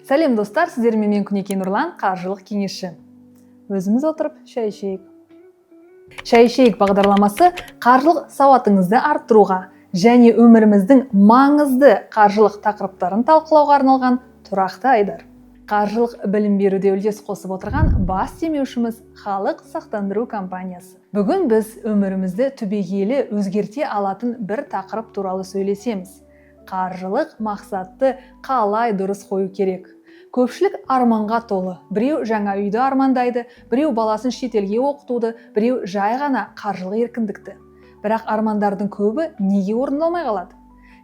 Сәлем достар, сіздермен мен Күнекей Нұрлан, қаржылық кеңесші. Өзіміз отырып шай ішейік. Шай ішейік бағдарламасы қаржылық сауатыңызды арттыруға және өміріміздің маңызды қаржылық тақырыптарын талқылауға арналған тұрақты айдар. Қаржылық білім беруде үлес қосып отырған бас демеушіміз Халық сақтандыру компаниясы. Бүгін біз өмірімізді түбегейлі өзгерте алатын бір тақырып туралы сөйлесеміз. Қаржылық мақсатты қалай дұрыс қою керек? Көпшілік арманға толы. Біреу жаңа үйді армандайды, біреу баласын шетелге оқытуды, біреу жай ғана қаржылық еркіндікті. Бірақ армандардың көбі неге орындалмай қалады?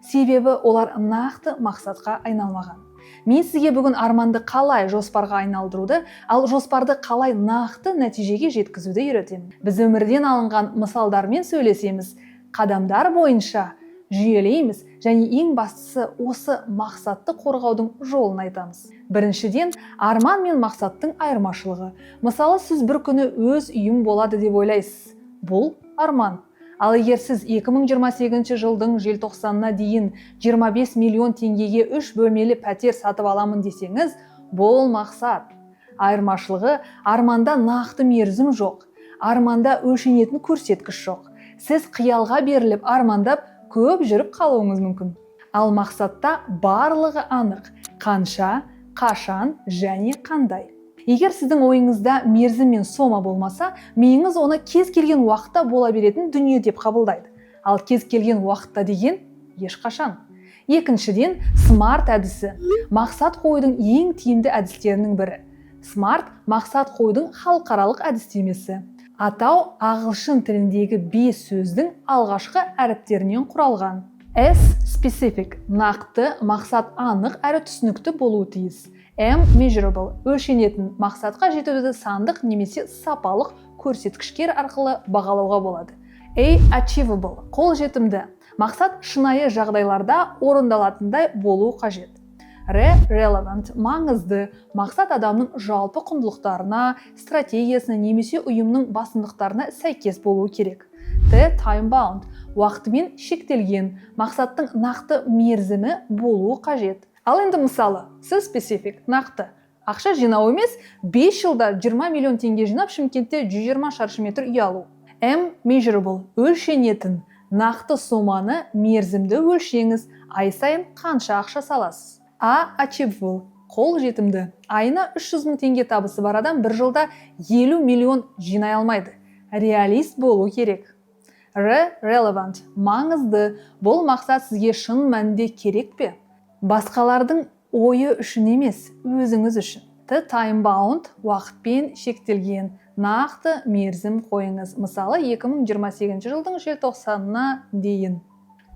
Себебі олар нақты мақсатқа айналмаған. Мен сізге бүгін арманды қалай жоспарға айналдыруды, ал жоспарды қалай нақты нәтижеге жеткізуді үйретемін. Біз өмірден алынған мысалдармен сөйлесеміз, қадамдар бойынша жүйелейміз және ең бастысы осы мақсатты қорғаудың жолын айтамыз. Біріншіден, арман мен мақсаттың айырмашылығы. Мысалы, сіз бір күні өз үйім болады деп ойлайсыз. Бұл арман. Ал егер сіз 2028 жылдың желтоқсанына дейін 25 миллион теңгеге 3 бөлмелі пәтер сатып аламын десеңіз, бұл мақсат. Айырмашылығы, арманда нақты мерзім жоқ. Арманда өлшенетін көрсеткіш жоқ. Сіз қиялға беріліп армандап көп жүріп қалуыңыз мүмкін. Ал мақсатта барлығы анық. Қанша, қашан және қандай. Егер сіздің ойыңызда мерзім мен сома болмаса, миыңыз оны кез келген уақытта бола беретін дүние деп қабылдайды. Ал кез келген уақытта деген ешқашан. Екіншіден, смарт әдісі. Мақсат қоюдың ең тиімді әдістерінің бірі. Смарт мақсат қоюдың халықаралық әдістемесі. Атау ағылшын тіліндегі 5 сөздің алғашқы әріптерінен құралған. S specific, нақты, мақсат анық әрі түсінікті болуы тиіс. M measurable, өлшенетін, мақсатқа жетуді сандық немесе сапалық көрсеткіштер арқылы бағалауға болады. A achievable, қолжетімді, мақсат шынайы жағдайларда орындалатындай болуы қажет. R relevant, маңызды, мақсат адамның жалпы құндылықтарына, стратегиясына немесе ұйымның басымдықтарына сәйкес болуы керек. T time bound, уақытымен шектелген, мақсаттың нақты мерзімі болуы қажет. Ал енді мысалы, сіз специфик, нақты. Ақша жинау емес, 5 жылда 20 миллион теңге жинап, Шымкентте 120 шаршы метр үй алу. M measurable, өлшенетін, нақты соманы мерзімді өлшеңіз, ай сайын қанша ақша саласыз. A achievable, қол жетімді. Айына 300 мың теңге табысы бар адам бір жылда 50 миллион жинай алмайды. Реалист болу керек. R relevant, маңызды. Бұл мақсат сізге шын мәнінде керек пе? Басқалардың ойы үшін емес, өзіңіз үшін. T time bound, уақытпен шектелген, нақты мерзім қойыңыз. Мысалы, 2028 жылдың желтоқсанына дейін.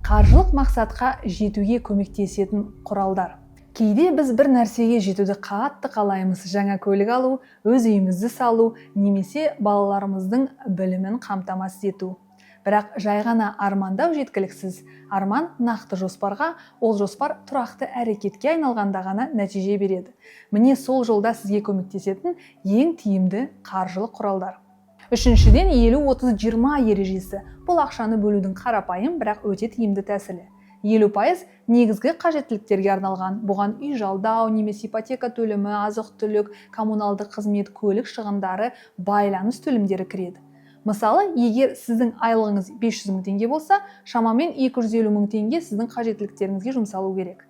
Қаржылық мақсатқа жетуге көмектесетін құралдар. Кейде біз бір нәрсеге жетуді қатты қалаймыз, жаңа көлік алу, өз үйімізді салу, немесе балаларымыздың білімін қамтамасыз ету. Бірақ жай ғана армандау жеткіліксіз. Арман нақты жоспарға, ол жоспар тұрақты әрекетке айналғанда ғана нәтиже береді. Міне сол жолда сізге көмектесетін ең тиімді қаржылық құралдар. Үшіншіден, 50-30-20 ережесі. Бұл ақшаны бөлудің қарапайым, бірақ өте тиімді тәсілі. 50% негізгі қажеттіліктерге арналған. Бұған үй жалдау, немесе ипотека төлемі, азық-түлік, коммуналдық қызмет, көлік шығындары, байланыс төлемдері кіреді. Мысалы, егер сіздің айлығыңыз 500 мың теңге болса, шамамен 250 мың теңге сіздің қажеттіліктеріңізге жұмсалу керек.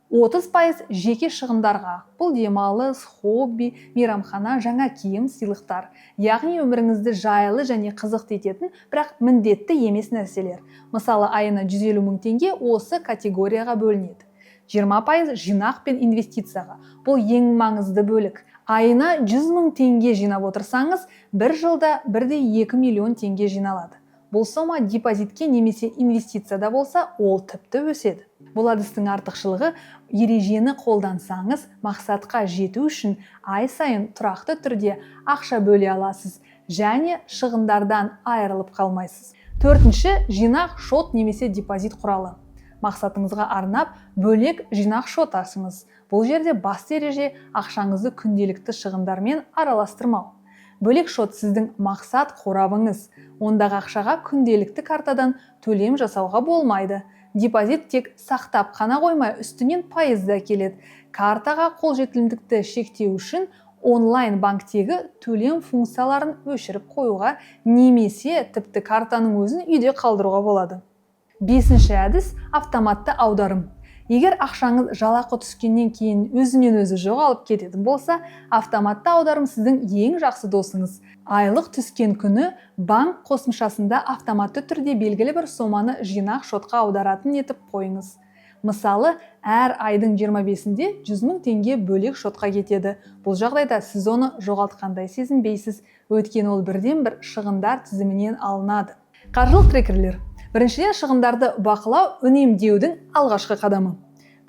30% жеке шығындарға. Бұл демалыс, хобби, мейрамхана, жаңа киім, сыйлықтар. Яғни өміріңізді жайлы және қызықты ететін, бірақ міндетті емес нәрселер. Мысалы, айына 150 мың теңге осы категорияға бөлінеді. 20% жинақ пен инвестицияға. Бұл ең маңызды бөлік. Айына 100 мың теңге жинап отырсаңыз, бір жылда 1,2 миллион теңге жиналады. Бұл сома депозитке немесе инвестицияда болса, ол тіпті өседі. Бұл әдістің артықшылығы, ережені қолдансаңыз, мақсатқа жету үшін ай сайын тұрақты түрде ақша бөле аласыз және шығындардан айырылып қалмайсыз. Төртінші, жинақ шот немесе депозит құралы. Мақсатыңызға арнап, бөлек жинақ шот ашыңыз. Бұл жерде басты ереже ақшаңызды күнделікті шығындармен араластырмау. Бөлек шот сіздің мақсат қорабыңыз. Ондағы ақшаға күнделікті картадан төлем жасауға болмайды. Депозит тек сақтап қана қоймай, үстінен пайызды әкеледі. Картаға қолжетімдікті шектеу үшін онлайн банктегі төлем функцияларын өшіріп қоюға немесе тіпті картаның өзін үйде қалдыруға болады. Бесінші әдіс – автоматты аударым. Егер ақшаңыз жалақы түскеннен кейін өзінен өзі жоғалып кететін болса, автоматты аударым сіздің ең жақсы досыңыз. Айлық түскен күні банк қосымшасында автоматты түрде белгілі бір соманы жинақ шотқа аударатын етіп қойыңыз. Мысалы, әр айдың 25-інде 100 000 теңге бөлек шотқа кетеді. Бұл жағдайда сіз оны жоғалтқандай сезінбейсіз, өйткені ол бірден-бір шығындар тізімінен алынады. Қаржылық трекерлер. Біріншіден, шығындарды бақылау үнемдеудің алғашқы қадамы.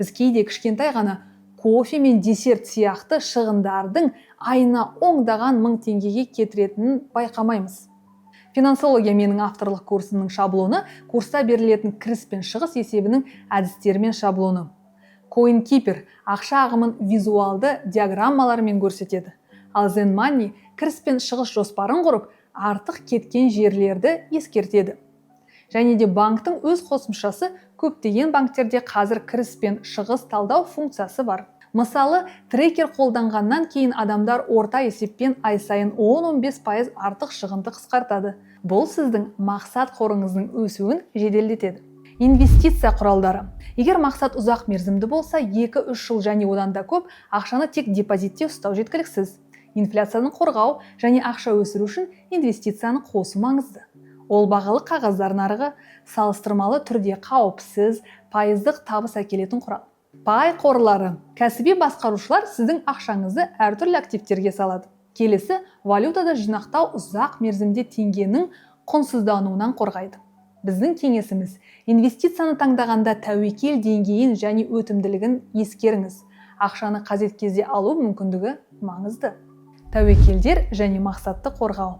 Біз кейде кішкентай ғана кофе мен десерт сияқты шығындардың айына ондаған мың теңгеге кетіретінін байқамаймыз. Финансология менің авторлық курсымның шаблоны курста берілетін кіріс пен шығыс есебінің әдістерімен шаблоны. CoinKeeper ақша ағымын визуалды диаграммалармен көрсетеді. Ал Zen Money кіріс пен шығыс жоспарын құрып, артық кеткен жерлерді ескертеді. Және де банктың өз қосымшасы көптеген банктерде қазір кіріс пен шығыс талдау функциясы бар. Мысалы, трекер қолданғаннан кейін адамдар орта есеппен ай сайын 10-15% артық шығынды қысқартады. Бұл сіздің мақсат қорыңыздың өсуін жеделдетеді. Инвестиция құралдары. Егер мақсат ұзақ мерзімді болса, 2-3 жыл және одан да көп ақшаны тек депозитте ұстау жеткіліксіз. Инфляцияны қорғау және ақша өсіру үшін инвестицияны қосу маңызды. Ол бағалы қағаздар нарығы салыстырмалы түрде қауіпсіз, пайыздық табыс әкелетін құрал. Пай қорлары. Кәсіби басқарушылар сіздің ақшаңызды әртүрлі активтерге салады. Келесі, валютада жинақтау ұзақ мерзімде теңгенің құнсыздануынан қорғайды. Біздің кеңесіміз, инвестицияны таңдағанда тәуекел деңгейін және өтімділігін ескеріңіз. Ақшаны қажет кезде алу мүмкіндігі маңызды. Тәуекелдер және мақсатты қорғау.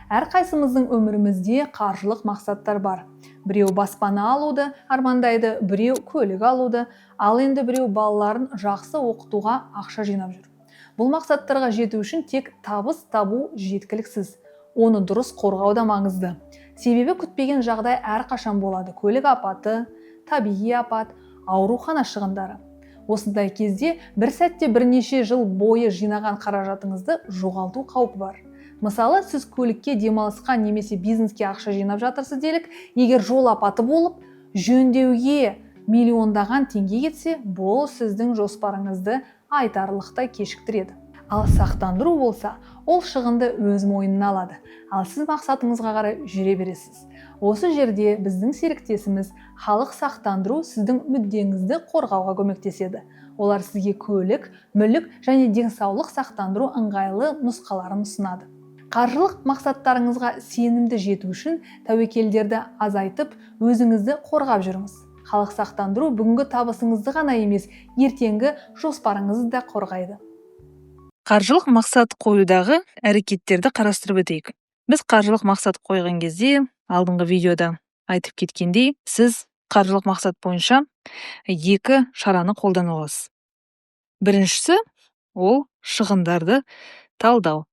Әрқайсымыздың өмірімізде қаржылық мақсаттар бар. Біреу баспана алуды армандайды, біреу көлік алуды, ал енді біреу балаларын жақсы оқытуға ақша жинап жүр. Бұл мақсаттарға жету үшін тек табыс табу жеткіліксіз. Оны дұрыс қорғау да маңызды. Себебі күтпеген жағдай әрқашан болады. Көлік апаты, табиғи апат, аурухана шығындары. Осындай кезде бір сәтте бірнеше жыл бойы жинаған қаражатыңызды жоғалту қаупі бар. Мысалы, сіз көлікке, демалысқа немесе бизнеске ақша жинап жатырсыз делік, егер жол апаты болып, жөндеуге миллиондаған теңге кетсе, бұл сіздің жоспарыңызды айтарлықтай кешіктіреді. Ал сақтандыру болса, ол шығынды өз мойнына алады, ал сіз мақсатыңызға қарай жүре бересіз. Осы жерде біздің серіктесіміз халық сақтандыру сіздің мүддеңізді қорғауға көмектеседі. Олар сізге көлік, мүлік және денсаулық сақтандыру ыңғайлы нұсқаларын ұсынады. Қаржылық мақсаттарыңызға сенімді жету үшін тәуекелдерді азайтып, өзіңізді қорғап жүріңіз. Халық сақтандыру бүгінгі табысыңызды ғана емес, ертеңгі жоспарыңызды да қорғайды. Қаржылық мақсат қоюдағы әрекеттерді қарастырып өтейік. Біз қаржылық мақсат қойған кезде, алдыңғы видеода айтып кеткендей, сіз қаржылық мақсат бойынша 2 шараны қолдана аласыз. Біріншісі, ол шығындарды талдау.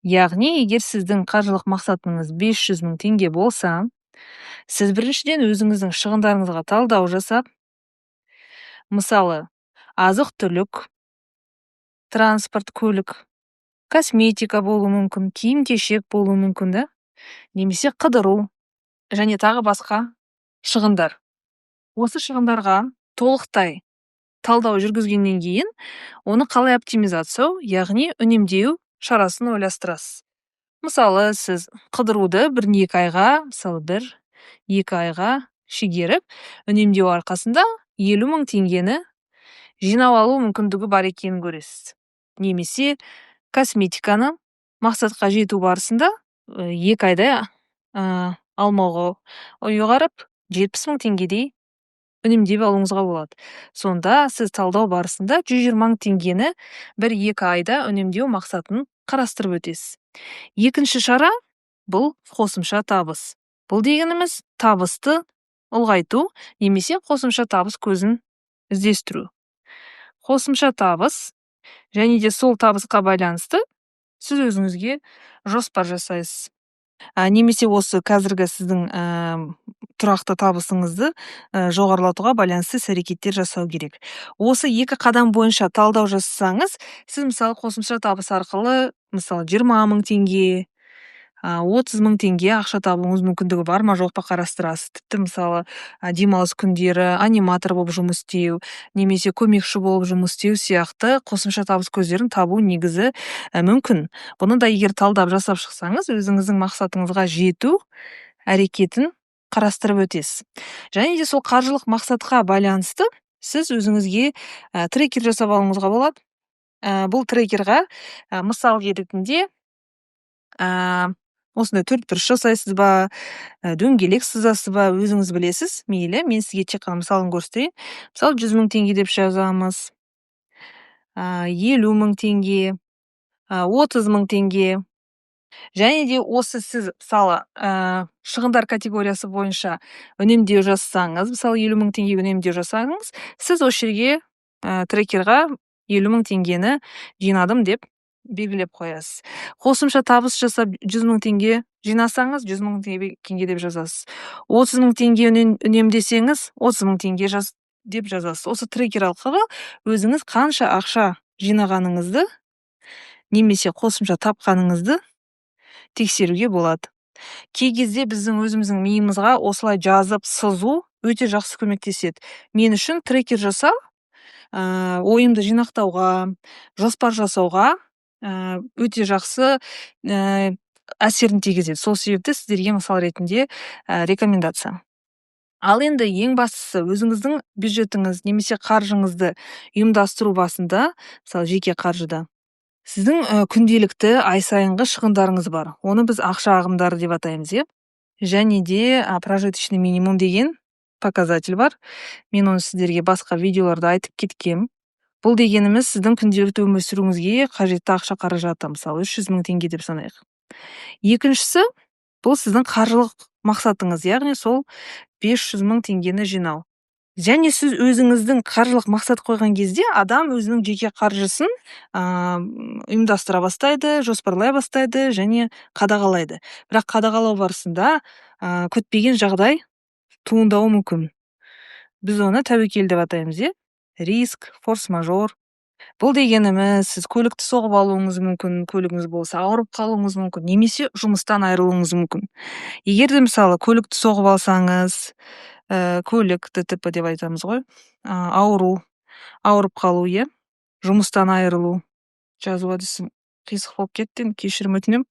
Яғни, егер сіздің қаржылық мақсатыңыз 500 000 теңге болса, сіз біріншіден өзіңіздің шығындарыңызға талдау жасап, мысалы, азық-түлік, транспорт, көлік, косметика болуы мүмкін, киім-кешек болуы мүмкін, да? Немесе қыдыру және тағы басқа шығындар. Осы шығындарға толықтай талдау жүргізгеннен кейін, оны қалай оптимизациялау, яғни үнемдеу шарасын ойластырасыз. Мысалы, сіз қыдыруды 1-2 айға, мысалы 1-2 айға шегеріп, үнемдеу арқасында 50 000 теңгені жинап алу мүмкіндігі бар екенін көресіз. Немесе косметиканы мақсатқа жету барысында 2 айда алмауға ұйғарып 70 000 теңгедей үнемдеп алуыңызға болады. Сонда сіз талдау барысында 120 000 теңгені 1-2 айда үнемдеу мақсатын қарастырып өтесіз. Екінші шара бұл қосымша табыс. Бұл дегеніміз табысты ұлғайту немесе қосымша табыс көзін іздестіру. Қосымша табыс және де сол табысқа байланысты сіз өзіңізге жоспар жасайсыз. немесе осы қазіргі сіздің тұрақты табысыңызды жоғарылатуға байланысты іс-әрекеттер жасау керек. Осы 2 қадам бойынша талдау жасасаңыз, сіз мысалы қосымша табыс арқылы мысалы 20 000 теңге, 30 000 теңге ақша табуыңыз мүмкіндігі бар ма жоқ па қарастырасыз. Тіпті мысалы демалыс күндері аниматор болып жұмыс істеу, немесе көмекші болып жұмыс істеу сияқты қосымша табыс көздерін табу негізі мүмкін. Бұны да егер талдап жасап шықсаңыз, өзіңіздің мақсатыңызға жету әрекетін қарастырып өтесіз. Және де сол қаржылық мақсатқа байланысты сіз өзіңізге трекер жасап алуыңызға болады. Бұл трекерға мысал ретінде осындай төртбұрыш жасайсыз ба, дөңгелек сызасыз ба, өзіңіз білесіз. Мейлі, мен сізге тек қана мысалын көрсетейін. Мысалы 100 000 теңге деп жазамыз, 50 000 теңге, 30 000 теңге. Және де осы сіз мысалы шығындар категориясы бойынша үнемдеу жасаңыз, мысалы 50 000 теңге үнемдеу жасаңыз, сіз осы жерге трекерға 50 000 теңгені жинадым деп белгілеп қоясыз. Қосымша табыс жасап 100 000 теңге жинасаңыз, 100 000 теңге деп жазасыз. 30 000 теңге үнемдесеңіз, 30 000 теңге деп жазасыз. Осы трекер арқылы өзіңіз қанша ақша жинағаныңызды немесе қосымша тапқаныңызды тексеруге болады. Кей кезде біздің өзіміздің миымызға осылай жазып сызу өте жақсы көмектеседі. Мен үшін трекер жасау ойымды жинақтауға, жоспар жасауға өте жақсы әсерін тигізеді. Сол себепті сіздерге мысал ретінде рекомендация. Ал енді ең бастысы өзіңіздің бюджетіңіз немесе қаржыңызды ұйымдастыру басында, мысалы жеке қаржыда, сіздің күнделікті ай сайынғы шығындарыңыз бар. Оны біз ақша ағымдары деп атаймыз, иә. Және де прожиточный минимум деген показатель бар. Мен оны сіздерге басқа видеоларда айтып кеткем. Бұл дегеніміз сіздің күнделікті өмір сүруіңізге қажетті ақша қаражаты, мысалы 300 000 теңге деп санайық. Екіншісі, бұл сіздің қаржылық мақсатыңыз, яғни сол 500 000 теңгені жинау. Және сіз өзіңіздің қаржылық мақсат қойған кезде адам өзінің жеке қаржысын ұйымдастыра бастайды, жоспарлай бастайды және қадағалайды. Бірақ қадағалау барысында күтпеген жағдай туындауы мүмкін. Біз оны тәуекел деп атаймыз, иә? Риск, форс-мажор. Бұл дегеніміз сіз көлікті соғып алуыңыз мүмкін, көлігіңіз болса, ауырып қалуыңыз мүмкін, немесе жұмыстан айырылуыңыз мүмкін. Егер де мысалы көлікті соғып алсаңыз, көлік ДТП деп айтамыз ғой, ауырып қалу, иә, жұмыстан айырылу, жазу әдісі қисық болып кетті, кешірім өтінем.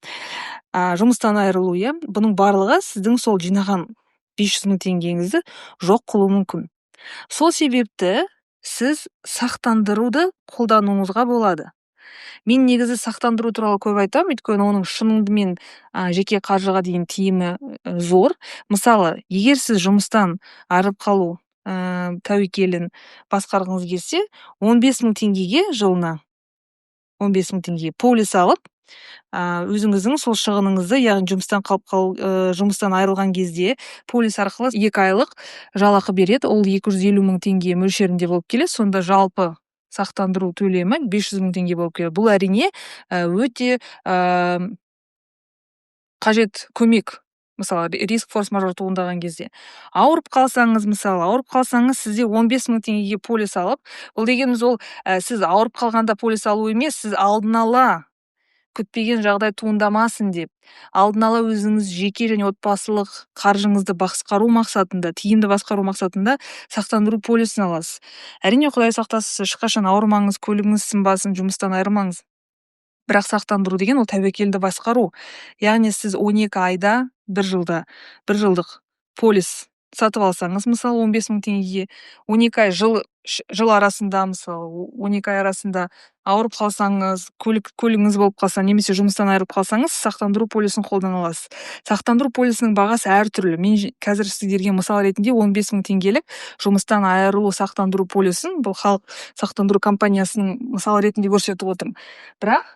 Жұмыстан айырылу, иә, бұның барлығы сіздің сол жинаған 500 000 теңгеңізді жоқ қылуы мүмкін. Сол себепті сіз сақтандыруды қолдануыңызға болады. Мен негізі сақтандыру туралы көп айтам, өйткені оның шынымен жеке қаржыға дейін тиімі зор. Мысалы, егер сіз жұмыстан айырылып қалу тәуекелін басқарғыңыз келсе, 15 000 теңгеге жылына 15 000 теңге полис алып, өзіңіздің сол шығыныңызды, яғни жұмыстан айырылған кезде полис арқылы 2 айлық жалақы береді. Ол 250 000 теңге мөлшерінде болып келеді. Сонда жалпы сақтандыру төлемі 500 000 теңге болып келеді. Бұл әрине өте қажет көмек. Мысалы, риск форс-мажор туындаған кезде. Ауырып қалсаңыз, сізде 15 000 теңгеге полис алып, бұл дегеніміз ол сіз ауырып қалғанда полис алу емес, сіз алдын ала күтпеген жағдай туындамасын деп, алдын ала өзіңіз жеке және отбасылық қаржыңызды басқару мақсатында, тиімді басқару мақсатында сақтандыру полисін аласыз. Әрине, Құдай сақтасын, ешқашан ауырмаңыз, көлігіңіз сынбасын, жұмыстан айырылмаңыз. Бірақ сақтандыру деген ол тәуекелді басқару. Яғни сіз 12 айда, 1 жылдық полис сатып алсаңыз, мысалы 15 000 теңгеге, 12 ай жыл арасында, мысалы 12 ай арасында ауырып қалсаңыз, көлігіңіз болып қалса, немесе жұмыстан айырылып қалсаңыз, сақтандыру полисін қолдана аласыз. Сақтандыру полисінің бағасы әртүрлі. Мен қазір сіздерге мысал ретінде 15 000 теңгелік жұмыстан айырылу сақтандыру полисін, бұл халық сақтандыру компаниясының мысал ретінде көрсетіп отырмын. Бірақ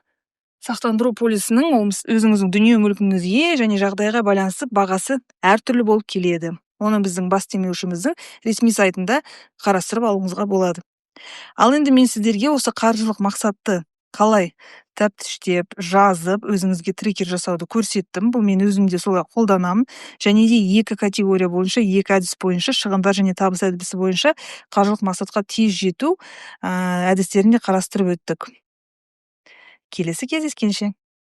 сақтандыру полисінің өзіңіздің дүние мүлкіңізге және жағдайға байланысты бағасы әртүрлі болып келеді. Оны біздің бас демеушіміздің ресми сайтында қарастырып алуыңызға болады. Ал енді мен сіздерге осы қаржылық мақсатты қалай тәптіштеп жазып өзіңізге трекер жасауды көрсеттім. Бұл мен өзім де солай қолданамын. Және де екі категория бойынша, екі әдіс бойынша, шығындар және табыс әдісі бойынша қаржылық мақсатқа тез жету әдістерін де қарастырып өттік. Келесі кездескенше.